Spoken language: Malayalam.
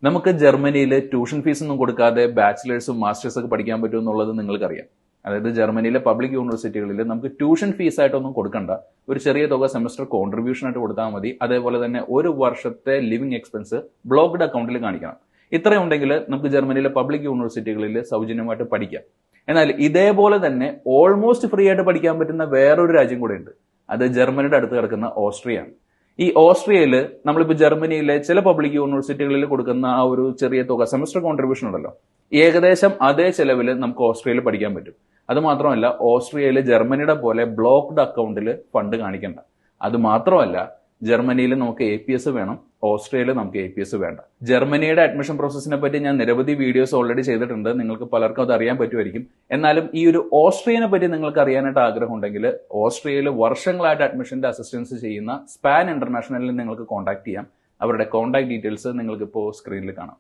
നമുക്ക് ജർമ്മനിയിൽ ട്യൂഷൻ ഫീസ് ഒന്നും കൊടുക്കാതെ ബാച്ചിലേഴ്സും മാസ്റ്റേഴ്സ് ഒക്കെ പഠിക്കാൻ പറ്റും എന്നുള്ളത് നിങ്ങൾക്കറിയാം. അതായത് ജർമ്മനിയിലെ പബ്ലിക് യൂണിവേഴ്സിറ്റികളിൽ നമുക്ക് ട്യൂഷൻ ഫീസ് ആയിട്ടൊന്നും കൊടുക്കണ്ട, ഒരു ചെറിയ തുക സെമസ്റ്റർ കോൺട്രിബ്യൂഷൻ ആയിട്ട് കൊടുത്താൽ മതി. അതേപോലെ തന്നെ ഒരു വർഷത്തെ ലിവിംഗ് എക്സ്പെൻസ് ബ്ലോക്ക്ഡ് അക്കൗണ്ടിൽ കാണിക്കണം. ഇത്രയും ഉണ്ടെങ്കിൽ നമുക്ക് ജർമ്മനിയിലെ പബ്ലിക് യൂണിവേഴ്സിറ്റികളിൽ സൗജന്യമായിട്ട് പഠിക്കാം. എന്നാൽ ഇതേപോലെ തന്നെ ഓൾമോസ്റ്റ് ഫ്രീ ആയിട്ട് പഠിക്കാൻ പറ്റുന്ന വേറൊരു രാജ്യം കൂടെ ഉണ്ട്. അത് ജർമ്മനിയുടെ അടുത്ത് കിടക്കുന്ന ഓസ്ട്രിയയാണ്. ഈ ഓസ്ട്രിയയിൽ നമ്മളിപ്പോൾ ജർമ്മനിയിലെ ചില പബ്ലിക് യൂണിവേഴ്സിറ്റികളിൽ കൊടുക്കുന്ന ആ ഒരു ചെറിയ തുക സെമസ്റ്റർ കോൺട്രിബ്യൂഷൻ ഉണ്ടല്ലോ, ഏകദേശം അതേ ചെലവിൽ നമുക്ക് ഓസ്ട്രിയയിൽ പഠിക്കാൻ പറ്റും. അത് മാത്രമല്ല, ഓസ്ട്രിയയിൽ ജർമ്മനിയുടെ പോലെ ബ്ലോക്ക്ഡ് അക്കൗണ്ടിൽ ഫണ്ട് കാണിക്കണ്ട. അത് മാത്രമല്ല, ജർമ്മനിയിൽ നമുക്ക് APS വേണം, ഓസ്ട്രിയയിൽ നമുക്ക് APS വേണ്ട. ജർമ്മനിയുടെ അഡ്മിഷൻ പ്രോസസ്സിനെ പറ്റി ഞാൻ നിരവധി വീഡിയോസ് ഓൾറെഡി ചെയ്തിട്ടുണ്ട്. നിങ്ങൾക്ക് പലർക്കും അത് അറിയാൻ പറ്റുമായിരിക്കും. എന്നാലും ഈ ഒരു ഓസ്ട്രിയനെ പറ്റി നിങ്ങൾക്ക് അറിയാനായിട്ട് ആഗ്രഹം ഉണ്ടെങ്കിൽ ഓസ്ട്രിയയിൽ വർഷങ്ങളായിട്ട് അഡ്മിഷന്റെ അസിസ്റ്റൻസ് ചെയ്യുന്ന സ്പാൻ ഇന്റർനാഷണലിൽ നിങ്ങൾക്ക് കോൺടാക്ട് ചെയ്യാം. അവരുടെ കോൺടാക്ട് ഡീറ്റെയിൽസ് നിങ്ങൾക്ക് ഇപ്പോൾ സ്ക്രീനിൽ കാണാം.